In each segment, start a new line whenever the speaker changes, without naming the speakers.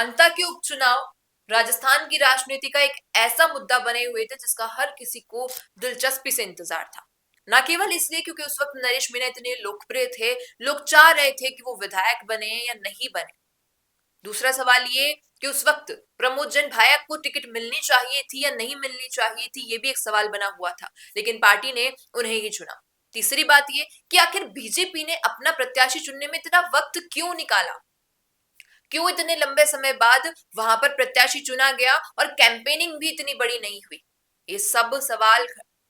अंता के उपचुनाव राजस्थान की राजनीति का एक ऐसा मुद्दा बने हुए थे जिसका हर किसी को दिलचस्पी से इंतजार था। न केवल इसलिए क्योंकि उस वक्त नरेश मीणा इतने लोकप्रिय थे, लोग चाह रहे थे कि वो विधायक बने या नहीं बने। दूसरा सवाल ये कि उस वक्त प्रमोद जैन भाया को टिकट मिलनी चाहिए थी या नहीं मिलनी चाहिए थी, ये भी एक सवाल बना हुआ था, लेकिन पार्टी ने उन्हें ही चुना। तीसरी बात ये कि आखिर बीजेपी ने अपना प्रत्याशी चुनने में इतना वक्त क्यों निकाला, क्यों इतने लंबे समय बाद वहां पर प्रत्याशी चुना गया और कैंपेनिंग भी इतनी बड़ी नहीं हुई। ये सब सवाल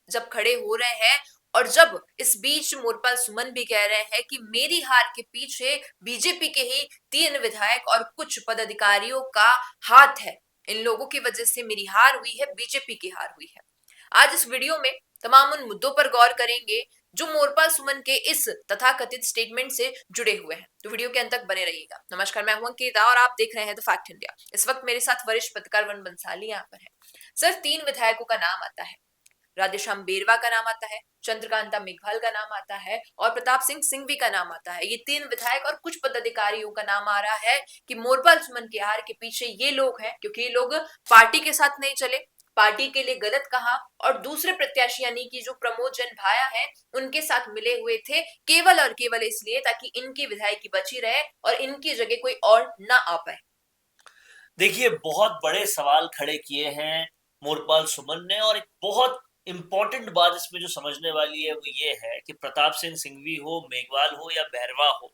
जब खड़े हो रहे हैं और जब इस बीच मोरपाल सुमन भी कह रहे हैं कि मेरी हार के पीछे बीजेपी के ही 3 विधायक और कुछ पदाधिकारियों का हाथ है, इन लोगों की वजह से मेरी हार हुई है, बीजेपी की हार हुई है। आज इस वीडियो में तमाम उन मुद्दों पर गौर करेंगे जो मोरपाल सुमन के इस तथाकथित स्टेटमेंट से जुड़े हुए हैं, तो वीडियो के अंत तक बने रहिएगा। नमस्कार, मैं हूं अंकिता और आप देख रहे हैं द फैक्ट इंडिया। इस वक्त मेरे साथ वरिष्ठ पत्रकार वन बंसाली यहाँ पर है। सर, 3 विधायकों का नाम आता है, राधेश्याम बेरवा का नाम आता है, चंद्रकांता मेघवाल का नाम आता है और प्रताप सिंह सिंघवी का नाम आता है। ये 3 विधायक और कुछ पदाधिकारियों का नाम आ रहा है कि मोरपाल सुमन की हार के पीछे ये लोग हैं, क्योंकि ये लोग पार्टी के साथ नहीं चले, पार्टी के लिए गलत कहा और दूसरे प्रत्याशी यानी कि जो प्रमोद जैन भाया हैं उनके साथ मिले हुए थे, केवल और केवल इसलिए ताकि इनकी विधायकी बची रहे और इनकी जगह कोई और ना आ पाए।
देखिए, बहुत बड़े सवाल खड़े किए हैं मोरपाल सुमन ने और एक बहुत इंपॉर्टेंट बात इसमें जो समझने वाली है वो ये है कि प्रताप सिंह सिंघवी हो, मेघवाल हो या बैरवा हो,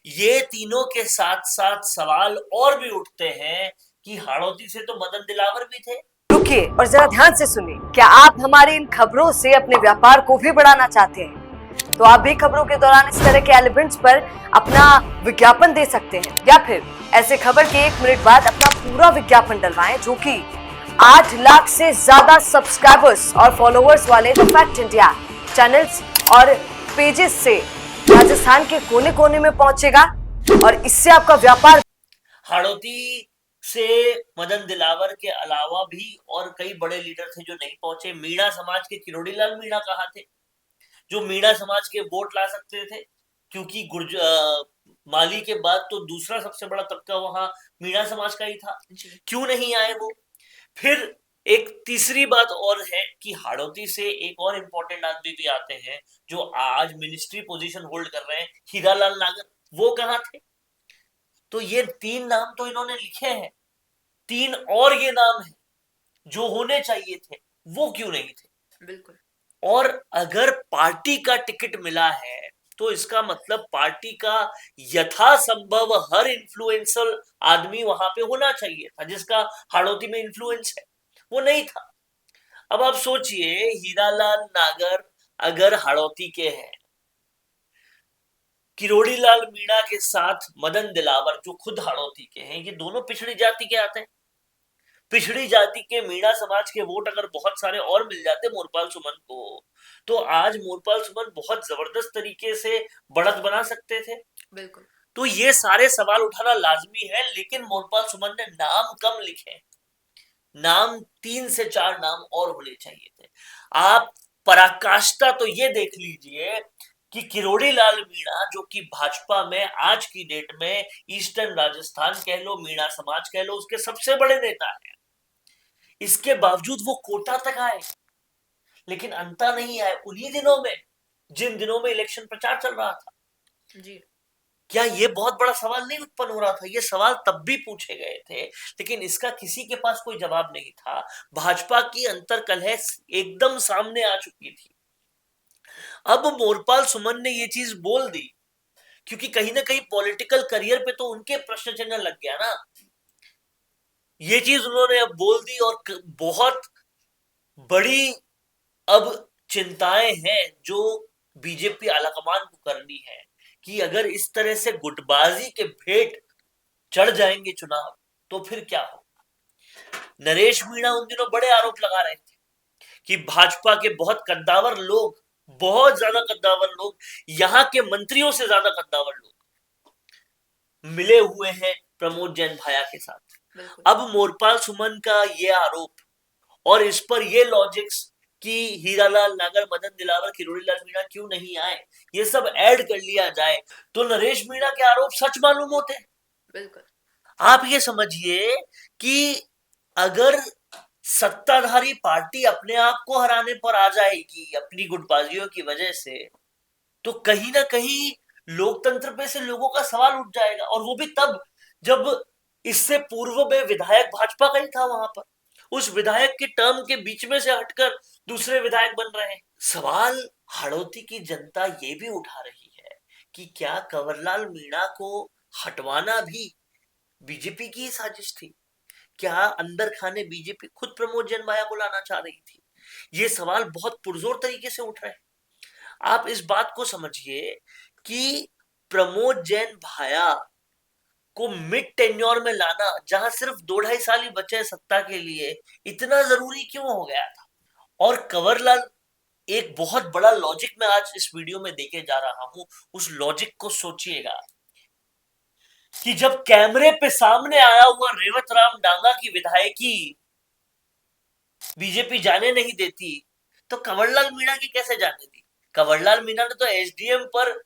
ये तीनों के साथ साथ सवाल और भी उठते हैं कि हाड़ौती से तो मदन दिलावर भी थे।
रुकिए और जरा ध्यान से सुनिए। क्या आप हमारी इन खबरों से अपने व्यापार को भी बढ़ाना चाहते हैं? तो आप भी खबरों के दौरान इस तरह के एलिमेंट्स पर अपना विज्ञापन दे सकते हैं, या फिर ऐसे खबर के 1 मिनट बाद अपना पूरा विज्ञापन डलवाएं, जो कि 8 लाख से ज्यादा सब्सक्राइबर्स और फॉलोअर्स वाले द फैक्ट इंडिया चैनल्स और पेजेस से राजस्थान के कोने कोने में पहुंचेगा और इससे आपका व्यापार।
हाड़ौती से मदन दिलावर के अलावा भी और कई बड़े लीडर थे जो नहीं पहुंचे। मीणा समाज के किरोड़ी लाल मीणा कहाँ थे, जो मीणा समाज के वोट ला सकते थे, क्योंकि माली के बाद तो दूसरा सबसे बड़ा तबका वहां मीणा समाज का ही था, क्यों नहीं आए वो। फिर एक तीसरी बात और है कि हाड़ौती से एक और इम्पोर्टेंट आदमी भी आते हैं जो आज मिनिस्ट्री पोजीशन होल्ड कर रहे हैं, हीरालाल नागर, वो कहाँ थे। तो ये 3 नाम तो इन्होंने लिखे हैं, 3 और ये नाम है जो होने चाहिए थे, वो क्यों नहीं थे।
बिल्कुल।
और अगर पार्टी का टिकट मिला है तो इसका मतलब पार्टी का यथासंभव हर इन्फ्लुएंसर आदमी वहां पे होना चाहिए था जिसका हाड़ौती में इन्फ्लुएंस है, वो नहीं था। अब आप सोचिए, हीरालाल नागर अगर हाड़ौती के हैं, किरोड़ी लाल मीणा के साथ मदन दिलावर जो खुद हाड़ौती के हैं, ये दोनों पिछड़ी जाति के आते हैं। पिछड़ी जाति के मीणा समाज के वोट अगर बहुत सारे और मिल जाते मोरपाल सुमन को, तो आज मोरपाल सुमन बहुत जबरदस्त तरीके से बढ़त बना सकते थे।
बिल्कुल।
तो ये सारे सवाल उठाना लाजमी है, लेकिन मोरपाल सुमन ने नाम कम लिखे, नाम 3 से 4 नाम और होने चाहिए थे। आप पराकाष्ठा तो ये देख लीजिए कि किरोड़ी लाल मीणा जो कि भाजपा में आज की डेट में ईस्टर्न राजस्थान कह लो, मीणा समाज कह लो, उसके सबसे बड़े नेता है, इसके बावजूद वो कोटा तक आए, लेकिन अंता नहीं आए उन्हीं दिनों में जिन दिनों में इलेक्शन प्रचार चल रहा था।
जी।
क्या ये बहुत बड़ा सवाल नहीं उत्पन्न हो रहा था? ये सवाल तब भी पूछे गए थे, लेकिन इसका किसी के पास कोई जवाब नहीं था। भाजपा की अंतर्कलह एकदम सामने आ चुकी थी। अब मोरपाल सुमन ने ये चीज बोल दी क्योंकि कहीं ना कहीं पॉलिटिकल करियर पे तो उनके प्रश्न चिन्ह लग गया ना। ये चीज उन्होंने अब बोल दी और बहुत बड़ी अब चिंताएं हैं जो बीजेपी आलाकमान को करनी है कि अगर इस तरह से गुटबाजी के भेंट चढ़ जाएंगे चुनाव तो फिर क्या होगा। नरेश मीणा उन दिनों बड़े आरोप लगा रहे थे कि भाजपा के बहुत कद्दावर लोग, बहुत ज्यादा कद्दावर लोग, यहां के मंत्रियों से ज्यादा कद्दावर लोग मिले हुए हैं प्रमोद जैन भाया के साथ। अब मोरपाल सुमन का ये आरोप और इस पर ये लॉजिक्स कि हीरालाल नागर, मदन दिलावर, किरोड़ी लाल मीणा क्यों नहीं आए, ये सब ऐड कर लिया जाए तो नरेश मीणा के आरोप सच मालूम होते हैं।
बिल्कुल।
आप ये समझिए कि अगर सत्ताधारी पार्टी अपने आप को हराने पर आ जाएगी अपनी गुटबाजियों की वजह से, तो कहीं ना कहीं लोकतंत्र पे से लोगों का सवाल उठ जाएगा। और वो भी तब जब इससे पूर्व में विधायक भाजपा का ही था वहां पर, उस विधायक के टर्म के बीच में से हटकर दूसरे विधायक बन रहे हैं। सवाल हाड़ौती की जनता ये भी उठा रही है कि क्या कंवरलाल मीणा को हटवाना भी बीजेपी की ही साजिश थी? क्या अंदर खाने बीजेपी खुद प्रमोद जैन भाया को लाना चाह रही थी? ये सवाल बहुत पुरजोर तरीके से उठ रहे हैं। आप इस बात को समझिए कि प्रमोद जैन भाया को मिड टेन्योर में लाना, जहां सिर्फ 2-2.5 साल ही बचे सत्ता के लिए, इतना जरूरी क्यों हो गया था? और कंवरलाल, एक बहुत बड़ा लॉजिक मैं आज इस वीडियो में देके जा रहा हूं, उस लॉजिक को सोचिएगा कि जब कैमरे पे सामने आया हुआ रेवत राम डांगा की विधायकी बीजेपी जाने नहीं देती, तो कंवरलाल मीणा की कैसे जाने दी? कंवरलाल मीणा ने तो एसडीएम पर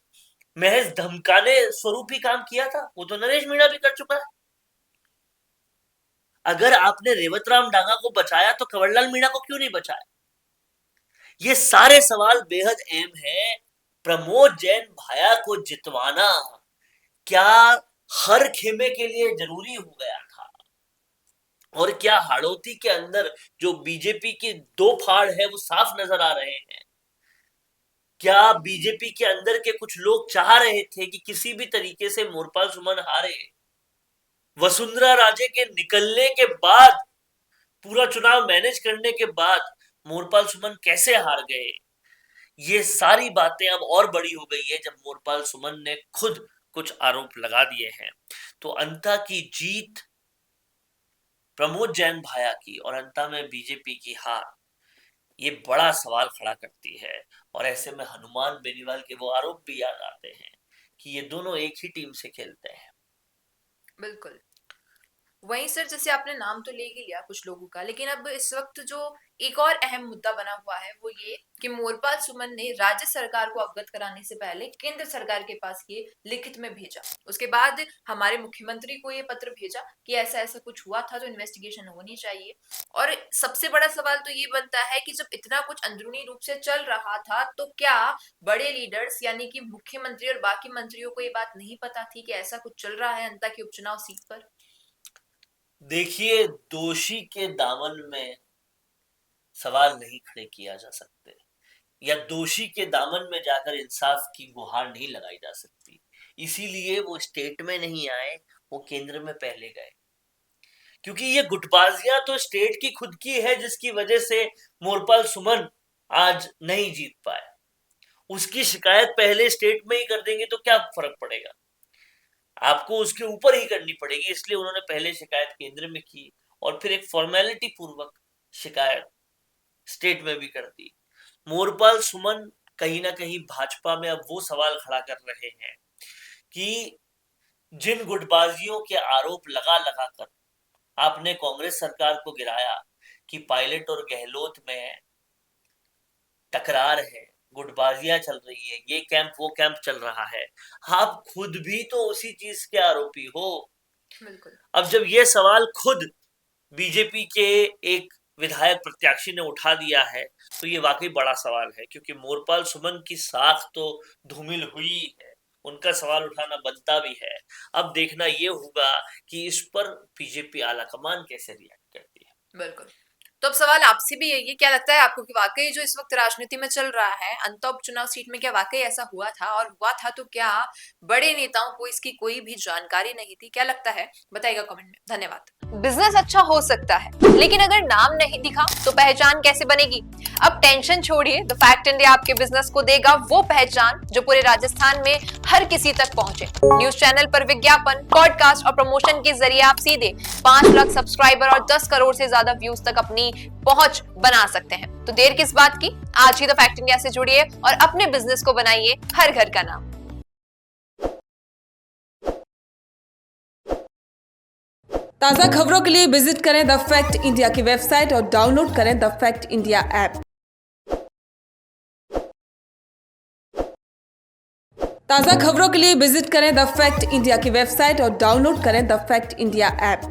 महज धमकाने स्वरूप ही काम किया था, वो तो नरेश मीणा भी कर चुका है। अगर आपने रेवत राम डांगा को बचाया तो कंवरलाल मीणा को क्यों नहीं बचाया? ये सारे सवाल बेहद अहम है। प्रमोद जैन भाया को जितवाना क्या हर खेमे के लिए जरूरी हो गया था? और क्या हाड़ौती के अंदर जो बीजेपी के 2 फाड़ है वो साफ नजर आ रहे हैं? क्या बीजेपी के अंदर के कुछ लोग चाह रहे थे कि किसी भी तरीके से मोरपाल सुमन हारे? वसुंधरा राजे के निकलने के बाद, पूरा चुनाव मैनेज करने के बाद मोरपाल सुमन कैसे हार गए? ये सारी बातें अब और बड़ी हो गई है जब मोरपाल सुमन ने खुद कुछ आरोप लगा दिए हैं। तो अंता की जीत प्रमोद जैन भाया की और अंता में बीजेपी की हार, ये बड़ा सवाल खड़ा करती है। और ऐसे में हनुमान बेनीवाल के वो आरोप भी याद आते हैं कि ये दोनों एक ही टीम से खेलते हैं।
बिल्कुल। वहीं सर, जैसे आपने नाम तो ले ही लिया कुछ लोगों का, लेकिन अब इस वक्त जो एक और अहम मुद्दा बना हुआ है वो ये कि मोरपाल सुमन ने राज्य सरकार को अवगत कराने से पहले केंद्र सरकार के पास ये लिखित में भेजा। उसके बाद हमारे मुख्यमंत्री को ये पत्र भेजा कि ऐसा ऐसा कुछ हुआ था तो इन्वेस्टिगेशन होनी चाहिए। और सबसे बड़ा सवाल तो ये बनता है कि जब इतना कुछ अंदरूनी रूप से चल रहा था तो क्या बड़े लीडर्स यानी कि मुख्यमंत्री और बाकी मंत्रियों को ये बात नहीं पता थी कि ऐसा कुछ चल रहा है अंता की उपचुनाव सीट पर?
देखिए, दोषी के दामन में सवाल नहीं खड़े किया जा सकते, या दोषी के दामन में जाकर इंसाफ की गुहार नहीं लगाई जा सकती। इसीलिए वो स्टेट में नहीं आए, वो केंद्र में पहले गए। क्योंकि ये गुटबाजियां तो स्टेट की खुद की है, जिसकी वजह से मोरपाल सुमन आज नहीं जीत पाए। उसकी शिकायत पहले स्टेट में ही कर देंगे तो क्या फर्क पड़ेगा? आपको उसके ऊपर ही करनी पड़ेगी, इसलिए उन्होंने पहले शिकायत केंद्र में की और फिर एक फॉर्मेलिटी पूर्वक शिकायत स्टेट में भी कर दी। मोरपाल सुमन कहीं ना कहीं भाजपा में अब वो सवाल खड़ा कर रहे हैं कि जिन गुटबाजियों के आरोप लगा लगा कर आपने कांग्रेस सरकार को गिराया कि पायलट और गहलोत में टकरार है, गुटबाजियां चल रही है, ये कैंप वो कैंप चल रहा है, आप खुद भी तो उसी चीज के आरोपी हो।
बिल्कुल।
अब जब ये सवाल खुद बीजेपी के एक विधायक प्रत्याशी ने उठा दिया है तो ये वाकई बड़ा सवाल है, क्योंकि मोरपाल सुमन की साख तो धूमिल हुई है, उनका सवाल उठाना बनता भी है। अब देखना ये होगा कि इस पर बीजेपी आलाकमान कैसे रिएक्ट करती है।
बिल्कुल। तो अब सवाल आपसे भी यही है, क्या लगता है आपको कि वाकई जो इस वक्त राजनीति में चल रहा है अंत उपचुनाव सीट में, क्या वाकई ऐसा हुआ था? और हुआ था तो क्या बड़े नेताओं को इसकी कोई भी जानकारी नहीं थी? क्या लगता है बताइएगा कमेंट में। धन्यवाद। बिजनेस अच्छा हो सकता है, लेकिन अगर नाम नहीं दिखा तो पहचान कैसे बनेगी? अब टेंशन छोड़िए, द फैक्ट इंडिया आपके बिजनेस को देगा वो पहचान जो पूरे राजस्थान में हर किसी तक पहुंचे। न्यूज चैनल पर विज्ञापन, पॉडकास्ट और प्रमोशन के जरिए आप सीधे 5 लाख सब्सक्राइबर और 10 करोड़ से ज्यादा व्यूज तक अपनी पहुंच बना सकते हैं। तो देर किस बात की, आज ही द फैक्ट इंडिया से जुड़िए और अपने बिजनेस को बनाइए हर घर का नाम।
ताज़ा खबरों के लिए विजिट करें द फैक्ट इंडिया की वेबसाइट और डाउनलोड करें द फैक्ट इंडिया ऐप। ताज़ा खबरों के लिए विजिट करें द फैक्ट इंडिया की वेबसाइट और डाउनलोड करें द फैक्ट इंडिया ऐप।